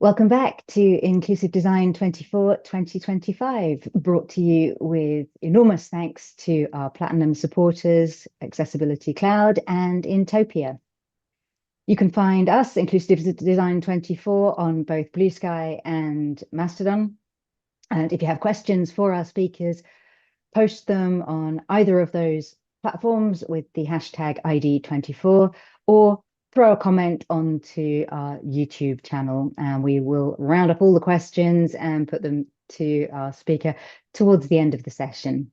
Welcome back to Inclusive Design 24 2025, brought to you with enormous thanks to our Platinum supporters, Accessibility Cloud and Intopia. You can find us, Inclusive Design 24, on both Blue Sky and Mastodon. And if you have questions for our speakers, post them on either of those platforms with the hashtag ID24 or throw a comment onto our YouTube channel, and we will round up all the questions and put them to our speaker towards the end of the session.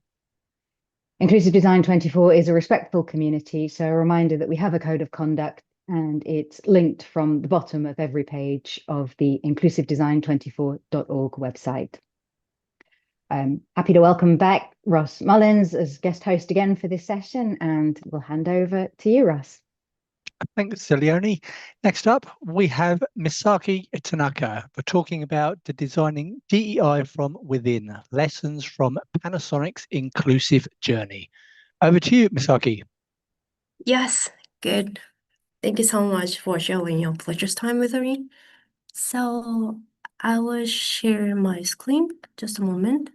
Inclusive Design 24 is a respectful community, so a reminder that we have a code of conduct, and it's linked from the bottom of every page of the inclusivedesign24.org website. I'm happy to welcome back Ross Mullins as guest host again for this session, and we'll hand over to you, Ross. Thanks, Leonie. Next up, we have Misaki Tanaka. We're talking about the designing DEI from within, lessons from Panasonic's inclusive journey. Over to you, Misaki. Yes, good. Thank you so much for sharing your precious time with me. So I will share my screen. Just a moment.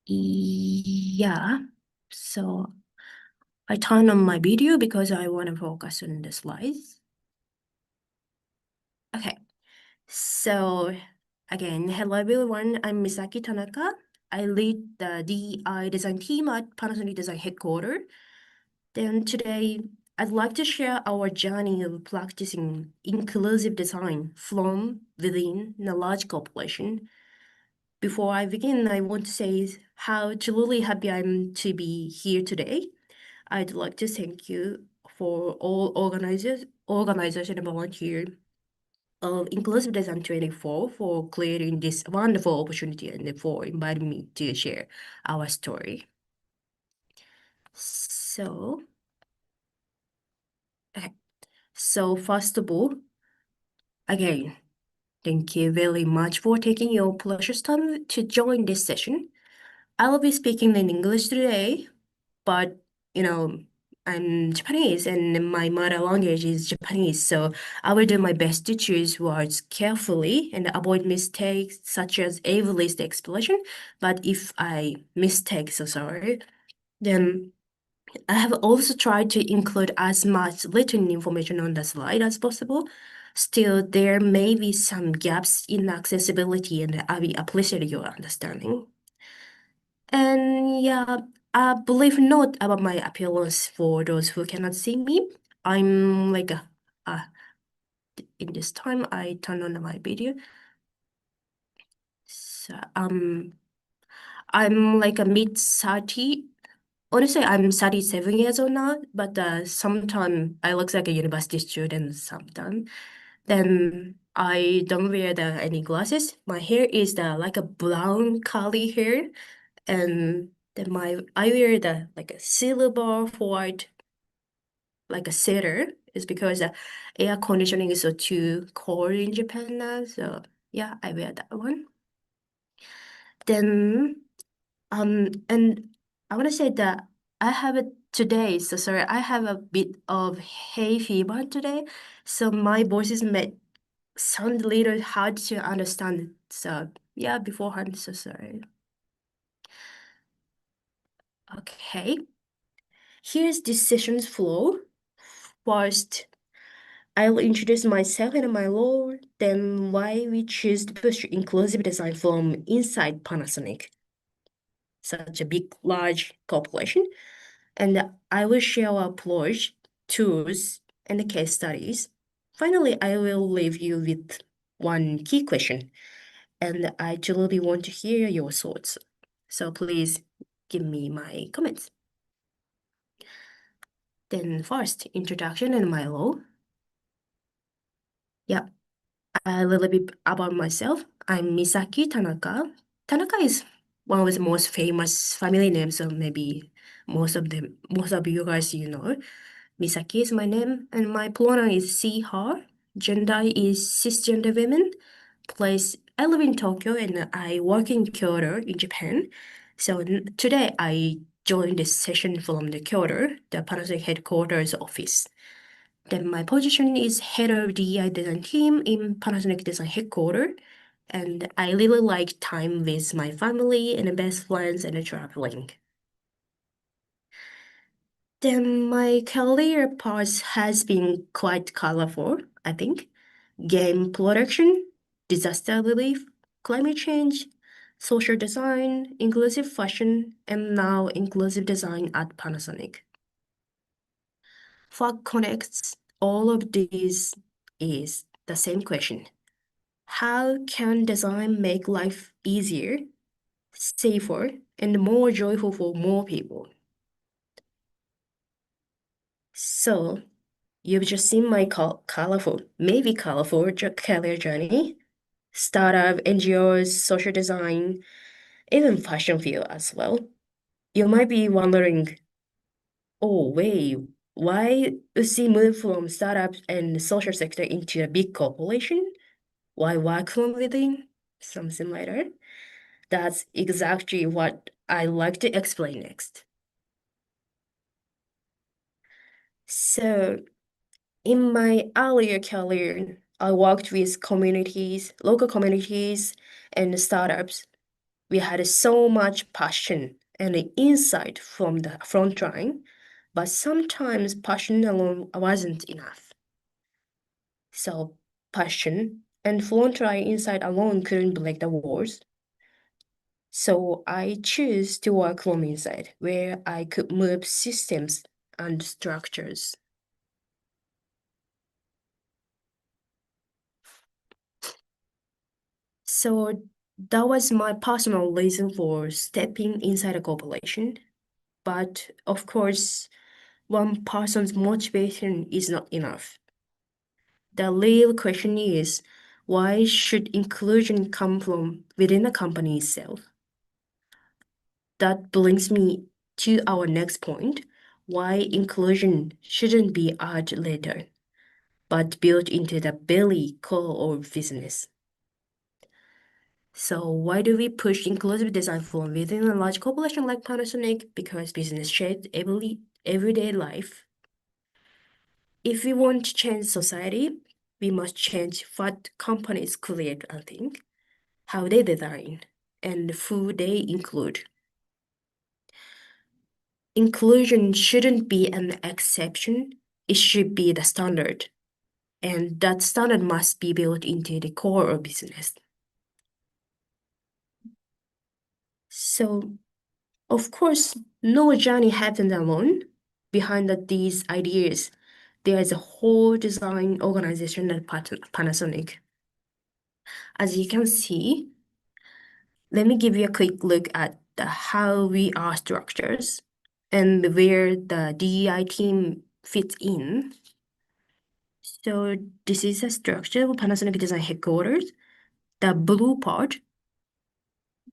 Yeah, so I turn on my video because I want to focus on the slides. Okay, so again, hello everyone, I'm Misaki Tanaka. I lead the DEI design team at Panasonic Design Headquarters. Then today, I'd like to share our journey of practicing inclusive design from within a large corporation. Before I begin, I want to say how truly happy I'm to be here today. I'd like to thank you for all organizers and volunteers of Inclusive Design 24 for creating this wonderful opportunity and for inviting me to share our story. So first of all, again, thank you very much for taking your precious time to join this session. I will be speaking in English today, but I'm Japanese and my mother language is Japanese, so I will do my best to choose words carefully and avoid mistakes such as ableist expression. But if I mistake, so sorry. Then I have also tried to include as much written information on the slide as possible. Still, there may be some gaps in accessibility, and I will appreciate your understanding. And yeah, a brief note about my appearance for those who cannot see me. I'm like in this time I turn on my video. So I'm like a mid-30. Honestly, I'm 37 years old now, but sometimes I look like a university student sometimes. Then I don't wear any glasses. My hair is like a brown curly hair, and then I wear like a silver white like a sweater. Is because air conditioning is so too cold in Japan now. So yeah, I wear that one. Then and I want to say that I have it today. So sorry, I have a bit of hay fever today, so my voices may sound a little hard to understand. So yeah, beforehand, so sorry. Okay, here's this session's flow. First, I'll introduce myself and my role, then why we choose to push inclusive design from inside Panasonic, such a big, large corporation. And I will share our approach, tools, and the case studies. Finally, I will leave you with one key question, and I truly want to hear your thoughts. So please give me my comments. Then first, introduction and my role. Yeah, a little bit about myself. I'm Misaki Tanaka. Tanaka is one of the most famous family names, so maybe most of you guys know. Misaki is my name, and my pronoun is she, her. Gender is cisgender women. Place, I live in Tokyo and I work in Kyoto in Japan. So today I joined this session from the Kyoto, the Panasonic headquarters office. Then my position is head of DEI design team in Panasonic Design Headquarters. And I really like time with my family and best friends and traveling. Then my career path has been quite colorful, I think. Game production, disaster relief, climate change, social design, inclusive fashion, and now inclusive design at Panasonic. What connects all of these is the same question. How can design make life easier, safer, and more joyful for more people? So, you've just seen my maybe colorful career journey, startup, NGOs, social design, even fashion field as well. You might be wondering, oh, wait, why Uzi move from startup and social sector into a big corporation? Why work from within? Something like that. That's exactly what I like to explain next. So, in my earlier career, I worked with local communities, and startups. We had so much passion and insight from the front line, but sometimes passion alone wasn't enough. So, passion and front line insight alone couldn't break the walls. So, I chose to work from inside, where I could move systems and structures. So that was my personal reason for stepping inside a corporation. But of course, one person's motivation is not enough. The real question is, why should inclusion come from within the company itself? That brings me to our next point, why inclusion shouldn't be added later, but built into the very core of business. So why do we push inclusive design from within a large corporation like Panasonic? Because business shapes everyday life. If we want to change society, we must change what companies create and think, how they design, and who they include. Inclusion shouldn't be an exception, it should be the standard. And that standard must be built into the core of business. So, of course, no journey happens alone. Behind these ideas, there is a whole design organization at Panasonic. As you can see, let me give you a quick look at how we are structures and where the DEI team fits in. So this is a structure of Panasonic Design Headquarters. The blue part,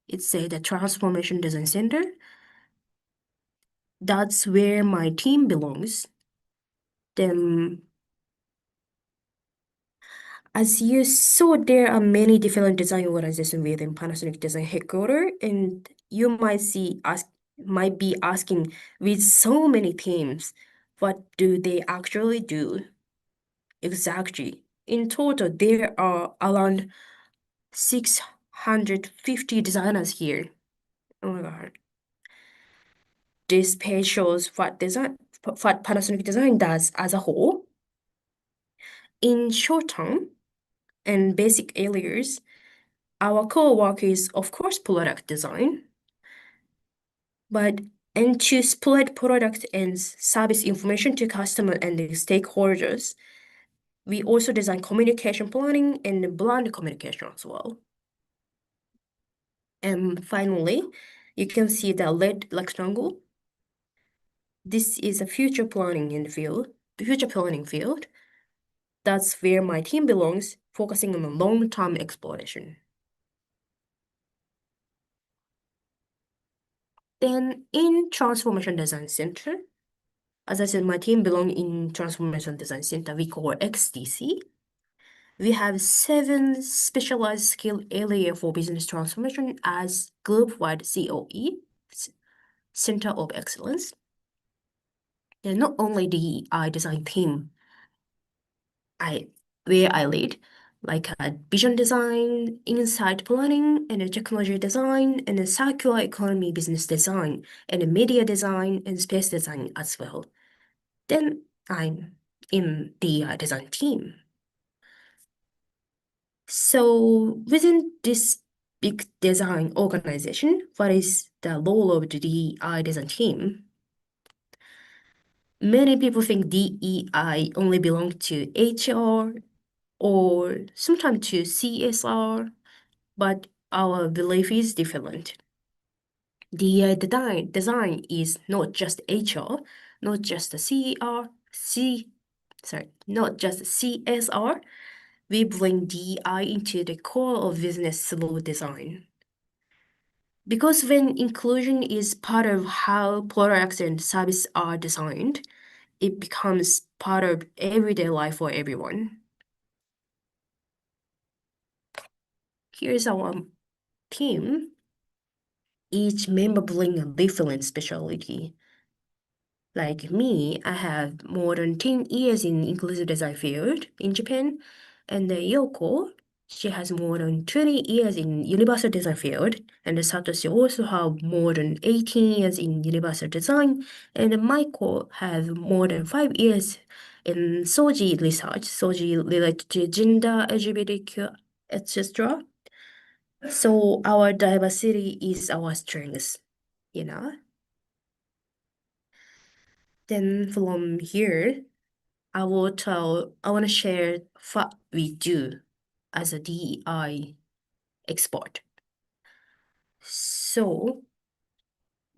it's the Transformation Design Center. That's where my team belongs. Then, as you saw, there are many different design organizations within Panasonic Design Headquarters, and you might be asking, with so many teams, what do they actually do? Exactly. In total, there are around 650 designers here. Oh my God. This page shows what Panasonic Design does as a whole. In short term and basic areas, our core work is, of course, product design, and to spread product and service information to customer and the stakeholders. We also design communication planning and brand communication as well. And finally, you can see the red rectangle. This is a future planning field. That's where my team belongs, focusing on a long-term exploration. Then in Transformation Design Center, as I said, my team belongs in Transformation Design Center, we call XDC. We have 7 specialized skill areas for business transformation as group-wide COE, Center of Excellence. They're not only the DEI design team, where I lead, like vision design, insight planning, and technology design, and circular economy business design, and media design, and space design as well. Then I'm in the design team. So within this big design organization, what is the role of the DEI design team? Many people think DEI only belongs to HR or sometimes to CSR, but our belief is different. DEI design is not just HR, not just not just CSR. We bring DEI into the core of business through design. Because when inclusion is part of how products and services are designed, it becomes part of everyday life for everyone. Here's our team. Each member brings a different specialty. Like me, I have more than 10 years in inclusive design field in Japan, and Yoko, she has more than 20 years in universal design field, and Satoshi also have more than 18 years in universal design, and Michael has more than 5 years in SOGI research, SOGI related to gender, LGBTQ, etc. So our diversity is our strength, you know? Then from here, I want to share what we do as a DEI expert. So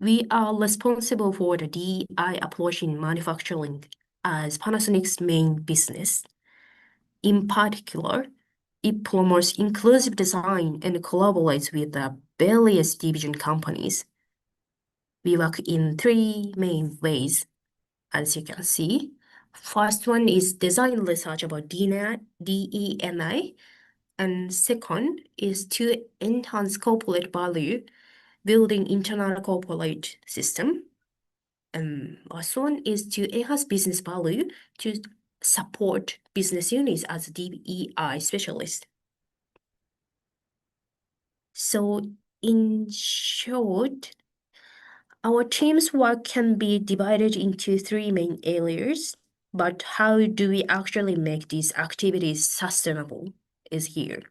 we are responsible for the DEI approach in manufacturing as Panasonic's main business. In particular, it promotes inclusive design and collaborates with the various division companies. We work in three main ways, as you can see. First one is design research about DE&I, and second is to enhance corporate value, building internal corporate system. And last one is to enhance business value to support business units as DEI specialist. So in short, our team's work can be divided into three main areas, but how do we actually make these activities sustainable is here.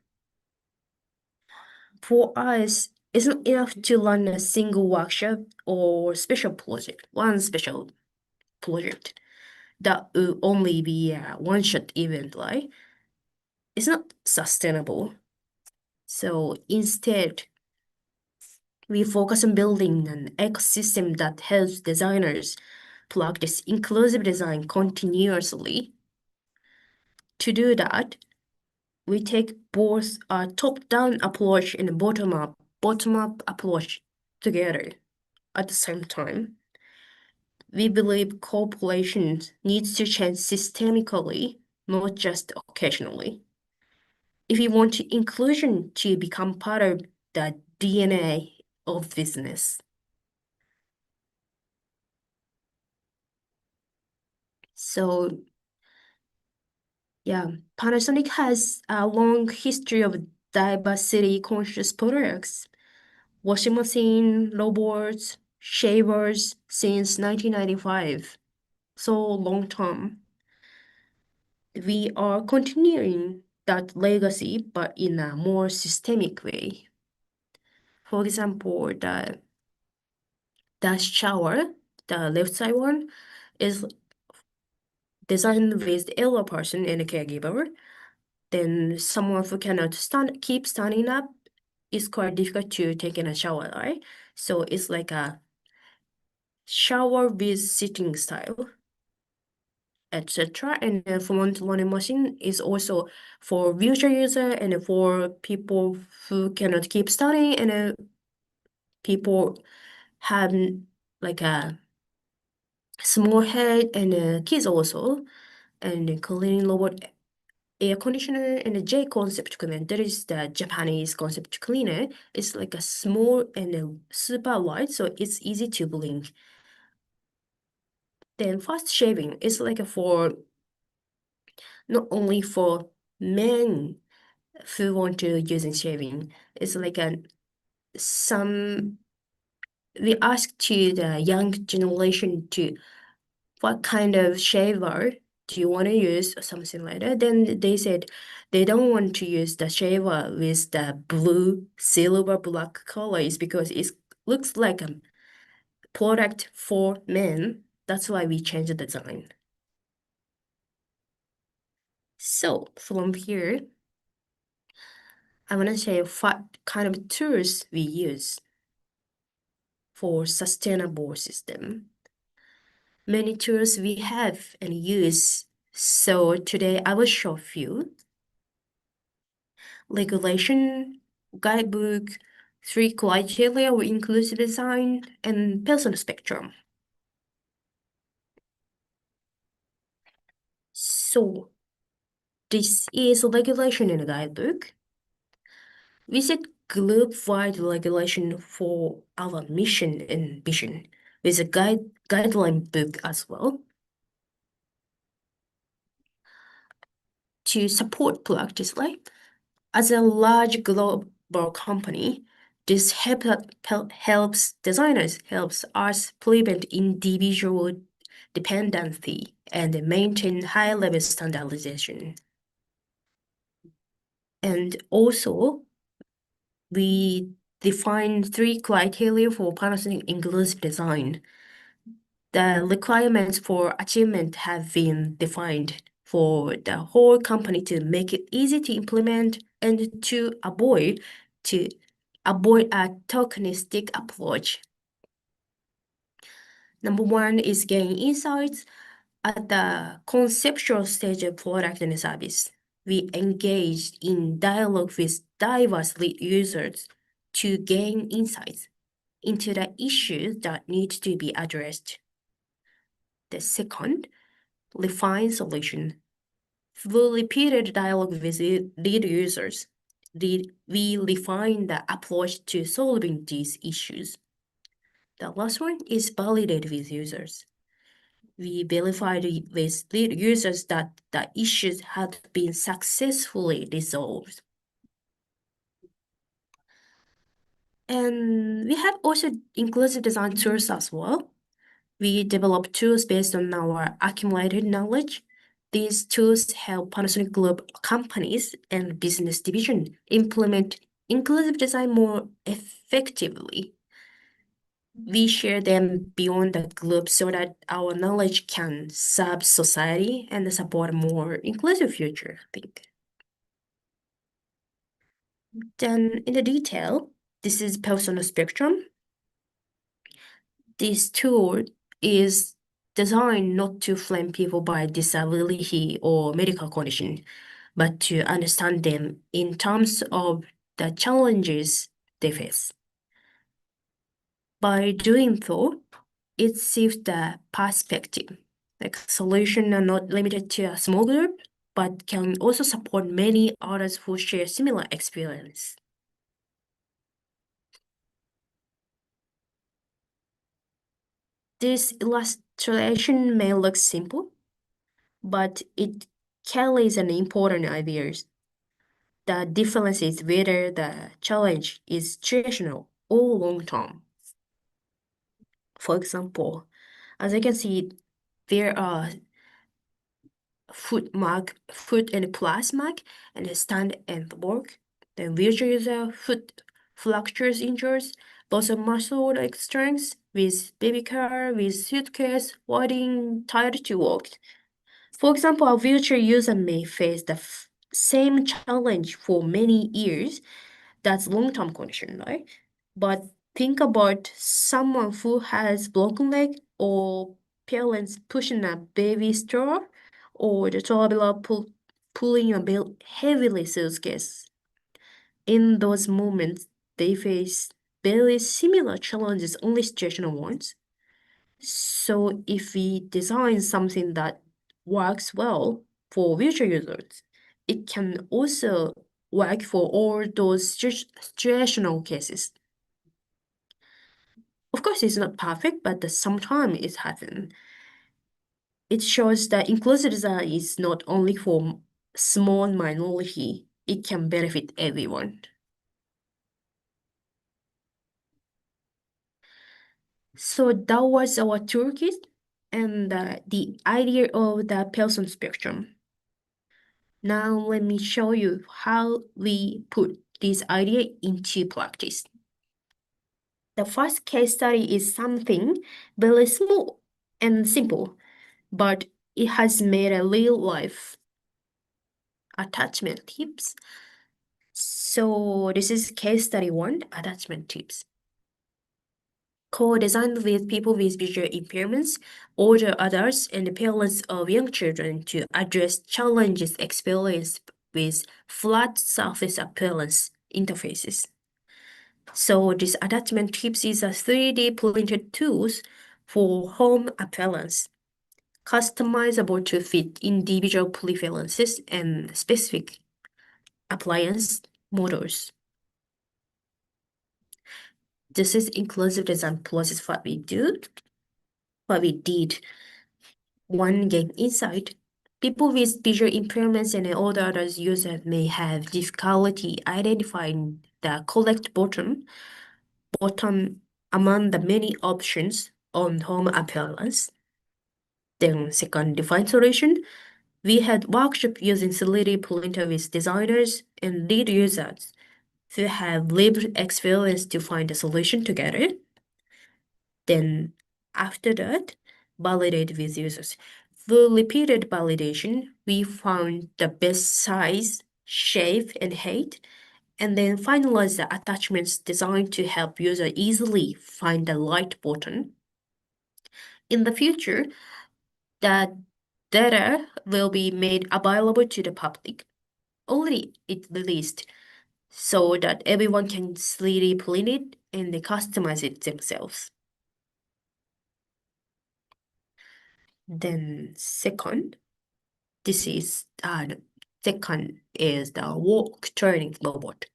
For us, it's not enough to run a single workshop or special project, one special project that will only be a one-shot event, right? It's not sustainable. So instead, we focus on building an ecosystem that helps designers practice inclusive design continuously. To do that, we take both a top-down approach and a bottom-up approach together at the same time. We believe corporations need to change systemically, not just occasionally. If we want inclusion to become part of the DNA of business. So yeah, Panasonic has a long history of diversity conscious products. Washing machine, robots, shavers since 1995. So long time. We are continuing that legacy, but in a more systemic way. For example, the shower, the left side one, is designed with the elder person and a caregiver. Then someone who cannot keep standing up, it's quite difficult to take in a shower, right? So it's like a shower with sitting style, etc. And the front loading machine is also for wheelchair user and for people who cannot keep standing, and people have like a small head, and kids also, and cleaning robot air conditioner and a J concept cleaner. That is the Japanese concept cleaner. It's like a small and super light, so it's easy to blink. Then fast shaving is like for not only for men who want to use shaving. It's like we asked to the young generation to what kind of shaver do you want to use or something like that. Then they said they don't want to use the shaver with the blue, silver, black colors because it looks like a product for men. That's why we changed the design. So from here, I want to say what kind of tools we use for sustainable system. Many tools we have and use. So today I will show a few. Regulation, guidebook, 3 criteria of inclusive design, and personal spectrum. So this is a regulation in a guidebook. We set group-wide regulation for our mission and vision with a guideline book as well. To support practice, right? As a large global company, this helps designers, helps us prevent individual dependency and maintain high-level standardization. And also, we define 3 criteria for Panasonic inclusive design. The requirements for achievement have been defined for the whole company to make it easy to implement and to avoid a tokenistic approach. Number 1 is gain insights. At the conceptual stage of product and service, we engaged in dialogue with diverse lead users to gain insights into the issues that need to be addressed. The second, refine solution. Through repeated dialogue with lead users, we refine the approach to solving these issues. The last one is validate with users. We verified with lead users that the issues had been successfully resolved. And we have also inclusive design tools as well. We develop tools based on our accumulated knowledge. These tools help Panasonic Group companies and business division implement inclusive design more effectively. We share them beyond the group so that our knowledge can serve society and support a more inclusive future, I think. Then in the detail, this is personal spectrum. This tool is designed not to frame people by disability or medical condition, but to understand them in terms of the challenges they face. By doing so, it shifts the perspective. Like solutions are not limited to a small group, but can also support many others who share similar experience. This illustration may look simple, but it carries an important idea. The difference is whether the challenge is situational or long-term. For example, as you can see, there are foot and plus mark, and a stand and walk. Then wheelchair user foot fractures injuries, loss of muscle strength with baby car, with suitcase, riding tired to walk. For example, a wheelchair user may face the same challenge for many years. That's long-term condition, right? But think about someone who has broken leg or parents pushing a baby stroller or the traveler pulling a heavily suitcase. In those moments, they face very similar challenges, only situational ones. So if we design something that works well for wheelchair users, it can also work for all those situational cases. Of course, it's not perfect, but sometimes it happens. it shows that inclusive design is not only for small minority, it can benefit everyone. So that was our toolkit and the idea of the person spectrum. Now let me show you how we put this idea into practice. The first case study is something very small and simple, but it has made a real life attachment tips. So this is case study 1, attachment tips. Co-designed with people with visual impairments, older adults, and parents of young children to address challenges experienced with flat surface appearance interfaces. So this attachment tips is a 3D printed tools for home appearance, customizable to fit individual preferences and specific appliance models. This is inclusive design process what we did. One game insight. People with visual impairments and older adult users may have difficulty identifying the correct button among the many options on home appearance. Then second, define solution. We had workshop using SOLIT printer with designers and lead users who have lived experience to find a solution together. Then after that, validate with users. Through repeated validation, we found the best size, shape, and height, and then finalize the attachments designed to help user easily find the right button. In the future, the data will be made available to the public. Already it released so that everyone can 3D print it and they customize it themselves. Then second is the walk training robot.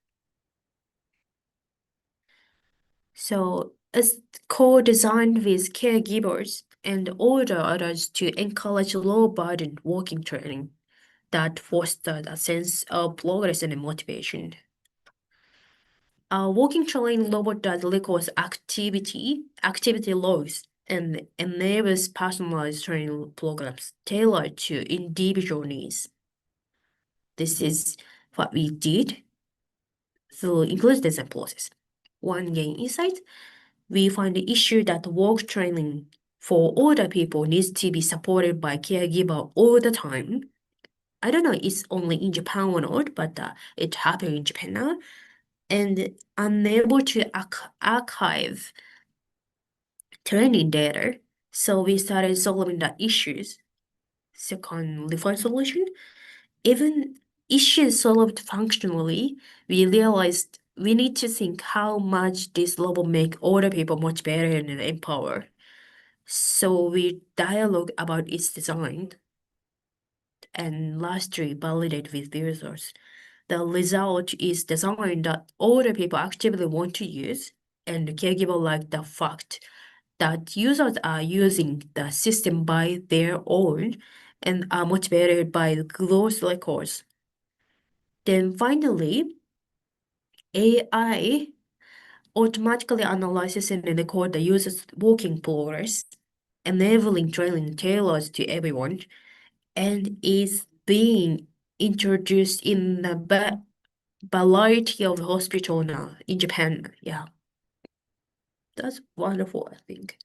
So it's co-designed with caregivers and older adults to encourage low-burden walking training that foster a sense of progress and motivation. Our walking training robot that records activity logs, and enables personalized training programs tailored to individual needs. This is what we did through inclusive design process. One gain insight, we find the issue that walk training for older people needs to be supported by caregiver all the time. I don't know it's only in Japan or not, but it happened in Japan now. And unable to archive training data, so we started solving the issues. Second, refine solution. Even issues solved functionally, we realized we need to think how much this robot make older people much better and empowered. So we dialogue about its design and lastly validate with users. The result is design that older people actively want to use, and the caregiver like the fact that users are using the system by their own and are motivated by the growth records. Then finally, AI automatically analyzes and records the user's walking progress, enabling training tailored to everyone, and is being introduced in the variety of hospital now in Japan. Yeah, that's wonderful, I think.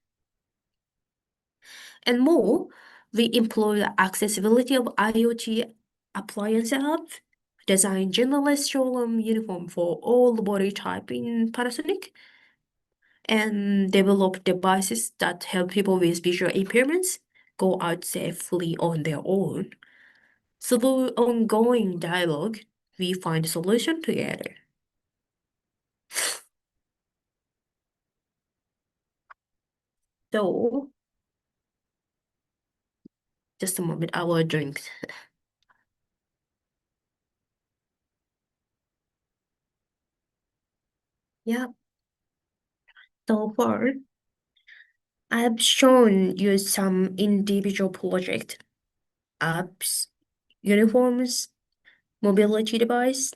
And more, we employ the accessibility of IoT appliance apps, design generalist showroom uniform for all body type in Panasonic, and develop devices that help people with visual impairments go out safely on their own. Through ongoing dialogue, we find a solution together. So, just a moment, I will drink. Yeah, so far, I have shown you some individual project, apps, uniforms, mobility device,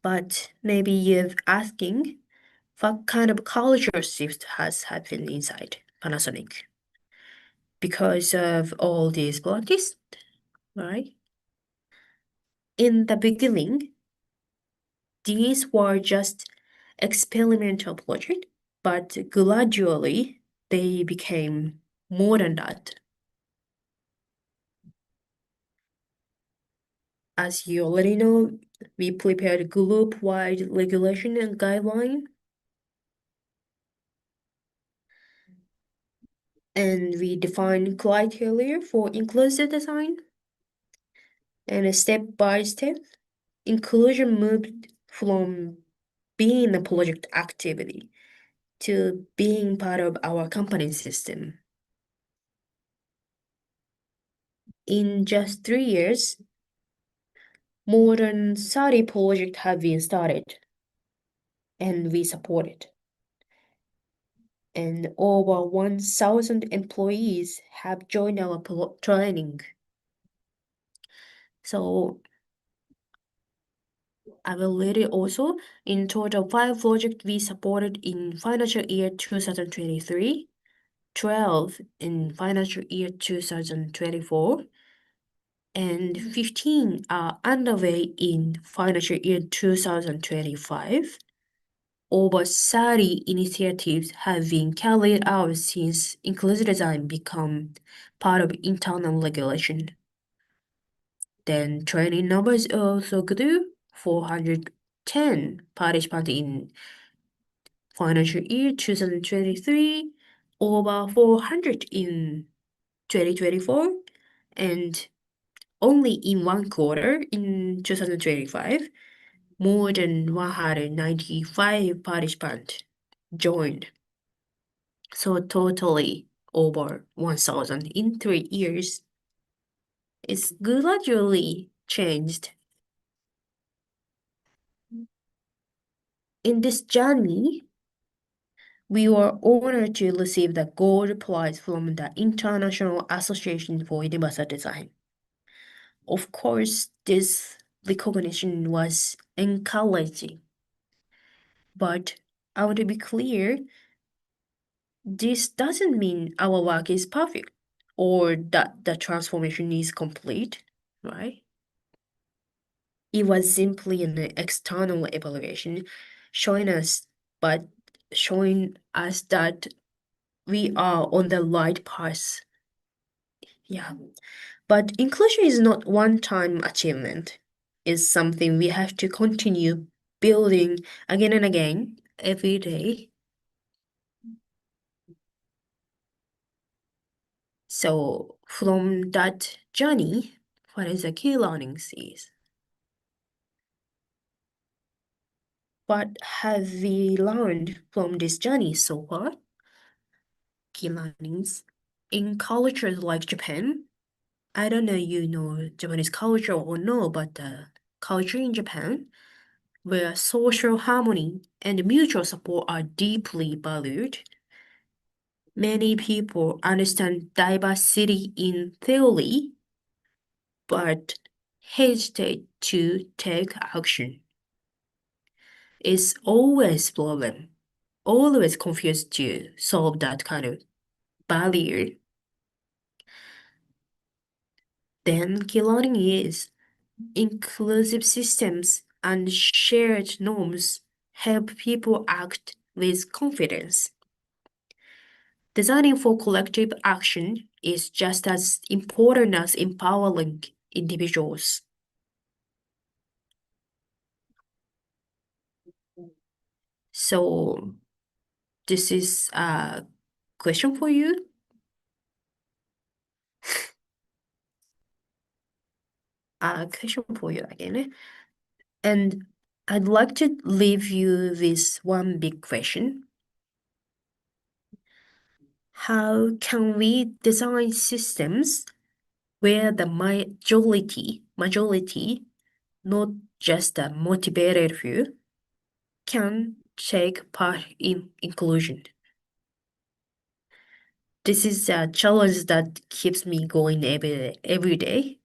but maybe you're asking what kind of culture shift has happened inside Panasonic because of all these practices, right? In the beginning, these were just experimental projects, but gradually they became more than that. As you already know, we prepared group-wide regulation and guideline, and we defined criteria for inclusive design. And step by step, inclusion moved from being a project activity to being part of our company system. In just 3 years, more than 30 projects have been started and we support it. And over 1,000 employees have joined our training. So I will read it also. In total, 5 projects we supported in financial year 2023, 12 in financial year 2024, and 15 are underway in financial year 2025. Over 30 initiatives have been carried out since inclusive design become part of internal regulation. Then training numbers also grew, 410 participants in financial year 2023, over 400 in 2024, and only in one quarter in 2025, more than 195 participants joined. So totally over 1,000 in 3 years. It's gradually changed. In this journey, we were honored to receive the gold prize from the International Association for Universal Design. Of course, this recognition was encouraging, but I want to be clear, this doesn't mean our work is perfect or that the transformation is complete, right? It was simply an external evaluation showing us that we are on the right path. Yeah. But inclusion is not one-time achievement. It's something we have to continue building again and again every day. So from that journey, what is the key learnings is? What have we learned from this journey so far? Key learnings. In cultures like Japan, I don't know you know Japanese culture or no, but the culture in Japan, where social harmony and mutual support are deeply valued, many people understand diversity in theory, but hesitate to take action. It's always problem, always confused to solve that kind of barrier. Then key learning is inclusive systems and shared norms help people act with confidence. Designing for collective action is just as important as empowering individuals. So this is a question for you. A question for you again. And I'd like to leave you with one big question. How can we design systems where the majority, not just a motivated few, can take part in inclusion? this is a challenge that keeps me going every day,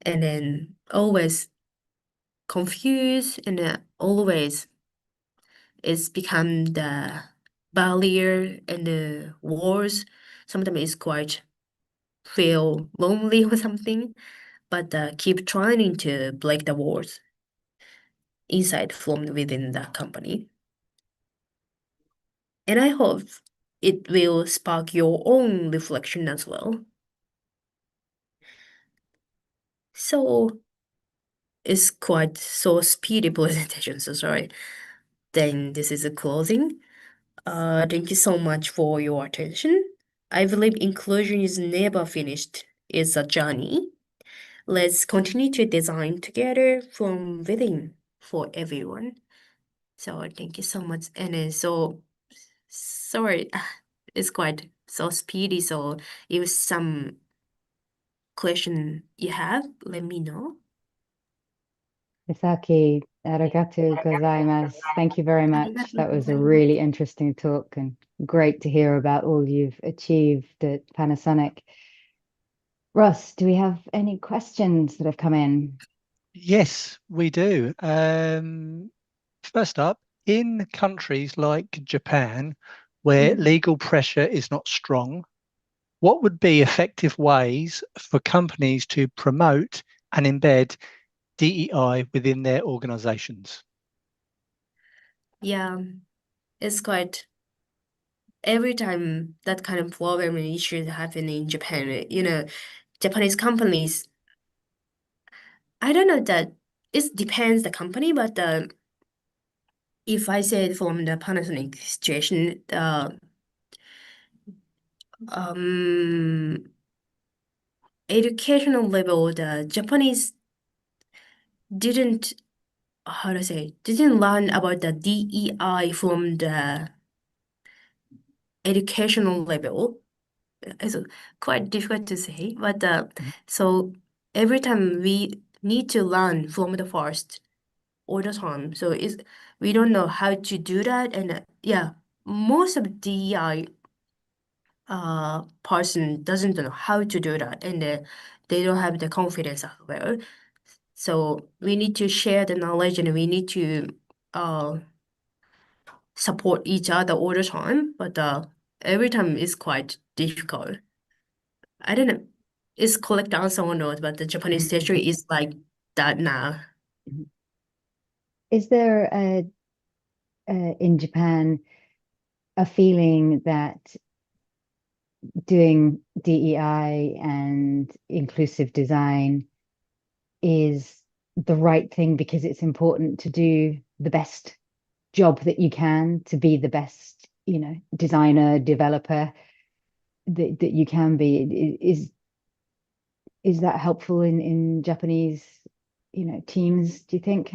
and then always confused, and always it's become the barrier and the walls. Sometimes it's quite feel lonely or something, but keep trying to break the walls inside from within the company. And I hope it will spark your own reflection as well. So it's quite so speedy presentation, so sorry. Then this is a closing. Thank you so much for your attention. I believe inclusion is never finished. It's a journey. Let's continue to design together from within for everyone. So thank you so much. And then so sorry, it's quite so speedy. So if some question you have, let me know. Misaki, arigatou gozaimasu. Thank you very much. That was a really interesting talk and great to hear about all you've achieved at Panasonic. Ross, do we have any questions that have come in? Yes, we do. First up, in countries like Japan, where legal pressure is not strong, what would be effective ways for companies to promote and embed DEI within their organizations? Yeah, it's quite every time that kind of problem and issues happen in Japan, Japanese companies, I don't know that it depends the company, but if I say it from the Panasonic situation, um, educational level, the Japanese didn't, how to say, didn't learn about the DEI from the educational level. It's quite difficult to say, but so every time we need to learn from the first all the time. So we don't know how to do that, and yeah, most of DEI person doesn't know how to do that, and they don't have the confidence as well. So we need to share the knowledge, and we need to support each other all the time. But every time is quite difficult. I don't know. It's correct answer or not, but the Japanese history is like that now. Is there in Japan a feeling that doing DEI and inclusive design is the right thing because it's important to do the best job that you can, to be the best, designer, developer that you can be? Is that helpful in Japanese, teams, do you think?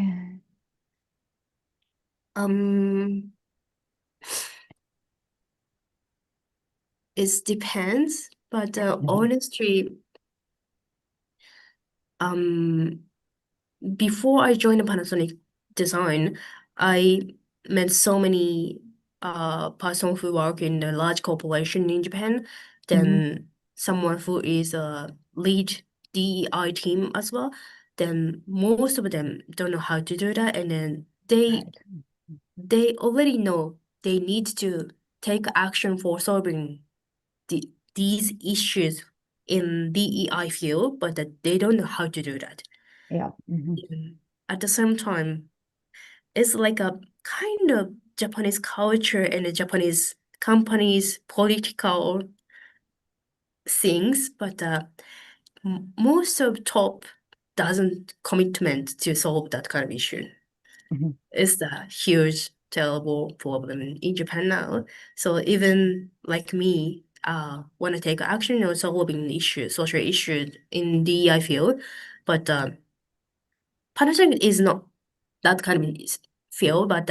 Um, it depends, but honestly, before I joined Panasonic Design, I met so many person who work in a large corporation in Japan, then someone who is a lead DEI team as well. Then most of them don't know how to do that, and then they already know they need to take action for solving these issues in DEI field, but that they don't know how to do that. Yeah. At the same time, it's like a kind of Japanese culture and the Japanese companies' political things, but most of top doesn't commitment to solve that kind of issue. It's the huge, terrible problem in Japan now. So even like me, want to take action on solving issues, social issues in the DEI field, but Panasonic is not that kind of field, but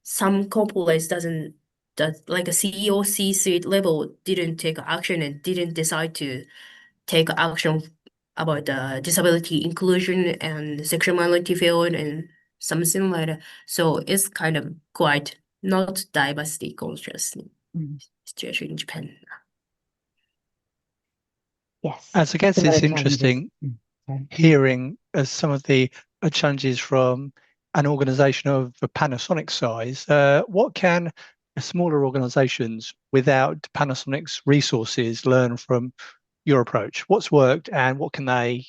some corporates doesn't that like a CEO C-suite level didn't take action and didn't decide to take action about the disability inclusion and sexual minority field and something like that. So it's kind of quite not diversity conscious situation in Japan. Yes. As I guess Similar it's challenges. interesting Sorry. hearing some of the challenges from an organisation of a Panasonic size. What can smaller organisations without Panasonic's resources learn from your approach? What's worked and what can they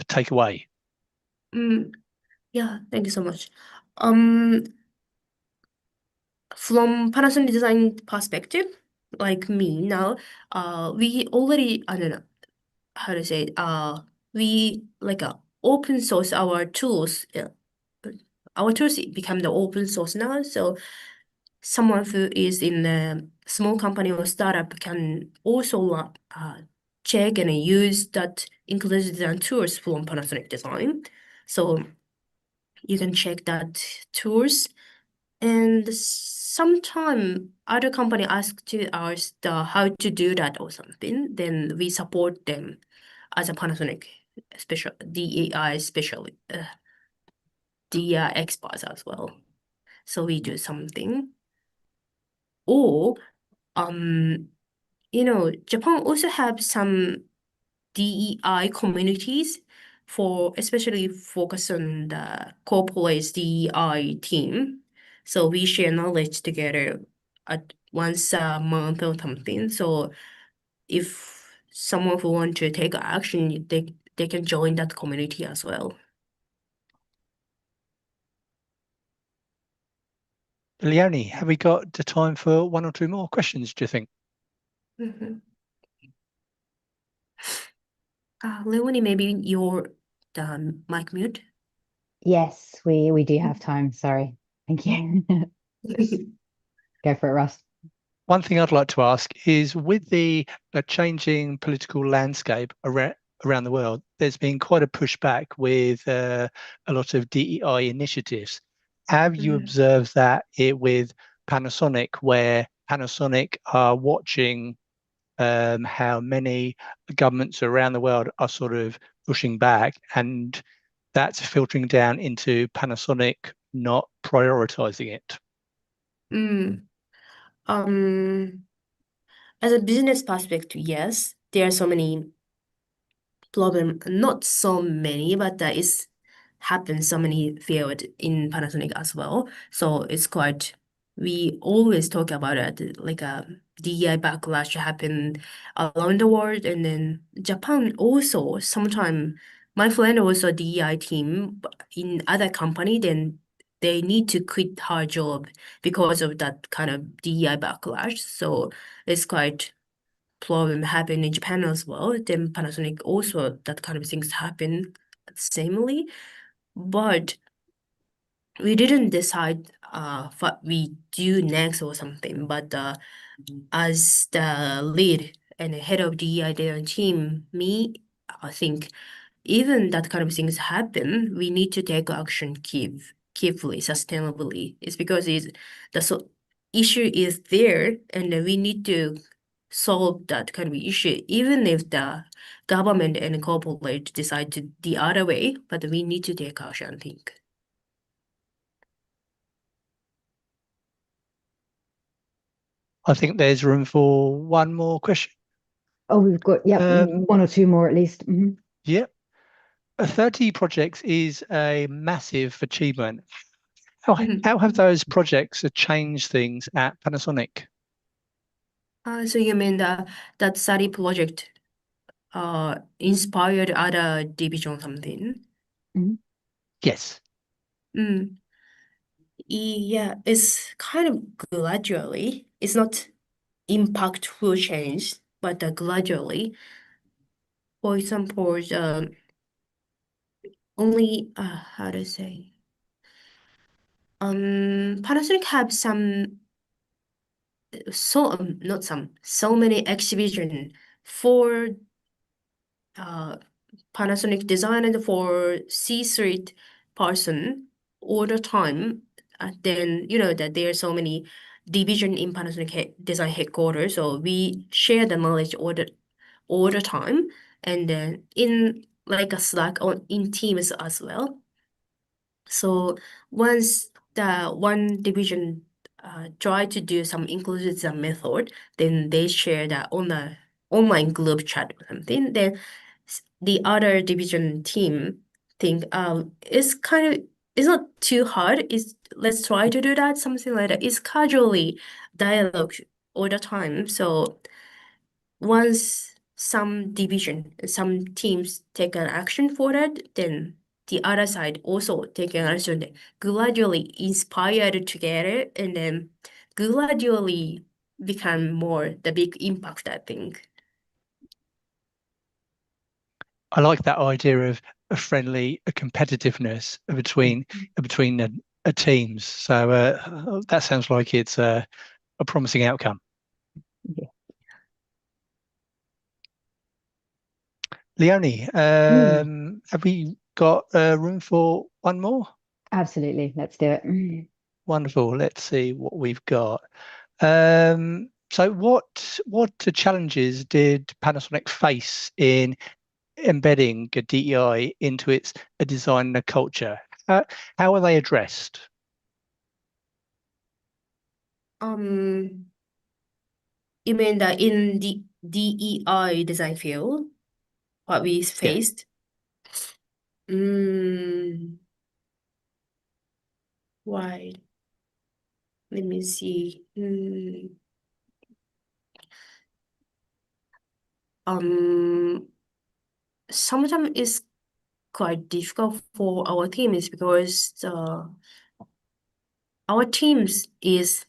take away? Yeah, thank you so much. From Panasonic design perspective, like me now, we already, I don't know how to say it, we like open source our tools. Our tools become the open source now. So someone who is in a small company or startup can also check and use that inclusive design tools from Panasonic design. So you can check that tools. And sometime other company ask to us how to do that or something, then we support them as a Panasonic special DEI DEI experts as well. So we do something. Or Japan also have some DEI communities for especially focus on the corporate DEI team. So we share knowledge together at once a month or something. So if someone who want to take action, they can join that community as well. Leonie, have we got the time for one or two more questions, do you think? Leonie, maybe you're mic mute. Yes, we do have time. Sorry. Thank you. Go for it, Russ. One thing I'd like to ask is with the changing political landscape around the world, there's been quite a pushback with a lot of DEI initiatives. Have you observed that with Panasonic, where Panasonic are watching how many governments around the world are sort of pushing back, and that's filtering down into Panasonic not prioritizing it? As a business perspective, yes, there are so many problem, not so many, but it's happened so many field in Panasonic as well. So it's quite, we always talk about it, like a DEI backlash happened around the world, and then Japan also sometime. My friend also DEI team in other company, then they need to quit her job because of that kind of DEI backlash. So it's quite problem happen in Japan as well. Then Panasonic also that kind of things happen samely, but we didn't decide what we do next or something. But as the lead and head of the DEI team, I think even that kind of things happen, we need to take action carefully, sustainably. It's because the issue is there, and we need to solve that kind of issue, even if the government and corporate decide to the other way, but we need to take action, I think. I think there's room for one more question. Oh, we've got, one or two more at least. Yeah. 30 projects is a massive achievement. How have those projects changed things at Panasonic? So you mean that study project inspired other division or something? Yes. Yeah, it's kind of gradually. It's not impactful change, but gradually. For example, only how to say, Panasonic have some not some so many exhibition for Panasonic design and for C-suite person all the time. Then that there are so many division in Panasonic design headquarters, so we share the knowledge all the time, and then in like a Slack or in Teams as well. So once the one division try to do some inclusive design method, then they share that on the online group chat or something, then the other division team think it's not too hard. Let's try to do that, something like that. It's casually dialogue all the time. So once some teams take an action for that, then the other side also take an action. They gradually inspired together and then gradually become more the big impact, I think. I like that idea of a friendly competitiveness between teams. So that sounds like it's a promising outcome. Yeah. Leonie, have we got room for one more? Absolutely. Let's do it. Wonderful. Let's see what we've got. So what challenges did Panasonic face in embedding a DEI into its design culture? How are they addressed? You mean that in the DEI design field, what we faced? Why? Let me see. Sometimes it's quite difficult for our teams because our teams is,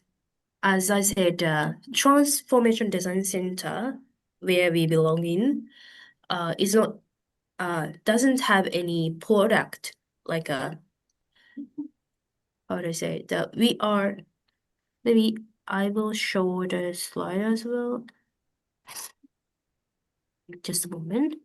as I said, Transformation Design Center, where we belong in, is not doesn't have any product like a how do I say that we are. Maybe I will show the slide as well. Just a moment.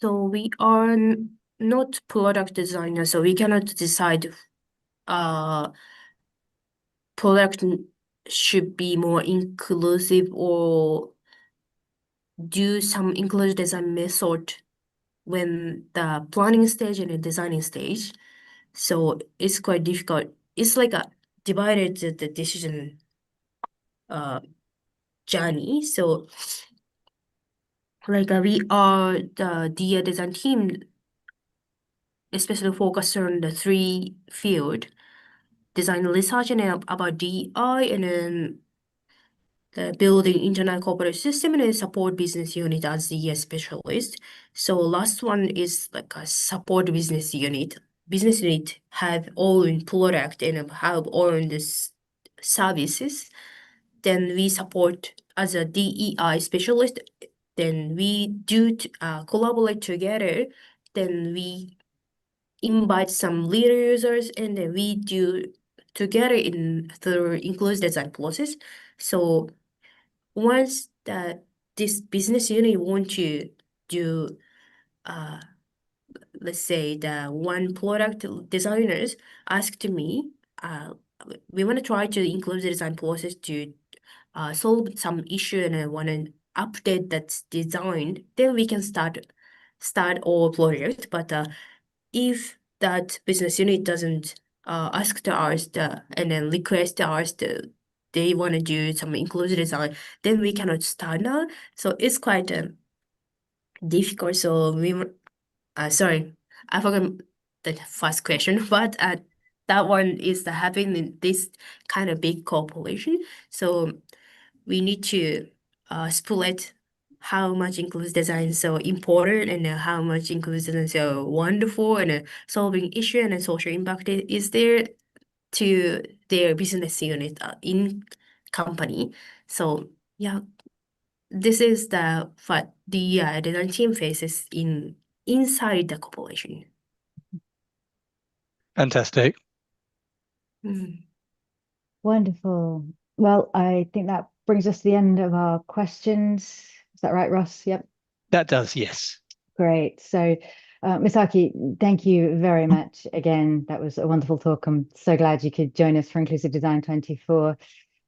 So we are not product designers, so we cannot decide product should be more inclusive or do some inclusive design method when the planning stage and the designing stage. So it's quite difficult. It's like a divided the decision journey. So like we are the DEI design team, especially focused on the three field, design research and about DEI, and then the building internal corporate system and then support business unit as the specialist. So last one is like a support business unit. Business unit have own product and have own this services. Then we support as a DEI specialist. Then we do collaborate together. Then we invite some leader users and then we do together in the inclusive design process. So once this business unit want to do let's say the one product designers asked me we want to try to include the design process to solve some issue and I want to update that design, then we can start our project. But if that business unit doesn't ask to us and then request us they want to do some inclusive design, then we cannot start now. So it's quite difficult. So sorry, I forgot the first question, but that one is the happening in this kind of big corporation. So we need to split how much inclusive design is so important and how much inclusive design is so wonderful and solving issue and social impact is there to their business unit in company. So yeah, this is what the design team faces inside the corporation. Fantastic. Wonderful. Well, I think that brings us to the end of our questions. Is that right, Ross? Yep. That does, yes. Great. So Misaki, thank you very much again. That was a wonderful talk. I'm so glad you could join us for Inclusive Design 24.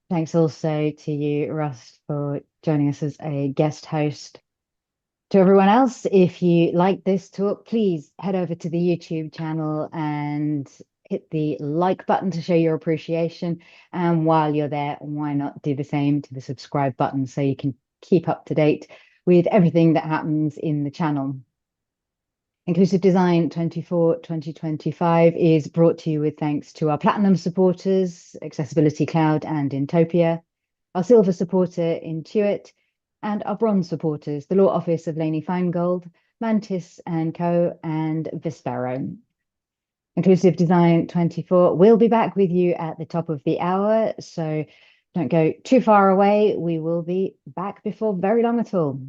Thanks also to you, Russ, for joining us as a guest host. To everyone else, if you like this talk, please head over to the YouTube channel and hit the like button to show your appreciation. And while you're there, why not do the same to the subscribe button so you can keep up to date with everything that happens in the channel. Inclusive Design 24 2025 is brought to you with thanks to our Platinum supporters, Accessibility Cloud and Intopia, our Silver supporter, Intuit, and our Bronze supporters, the Law Office of Laney Feingold, Mantis & Co, and Vispero. Inclusive Design 24 will be back with you at the top of the hour, so don't go too far away. We will be back before very long at all.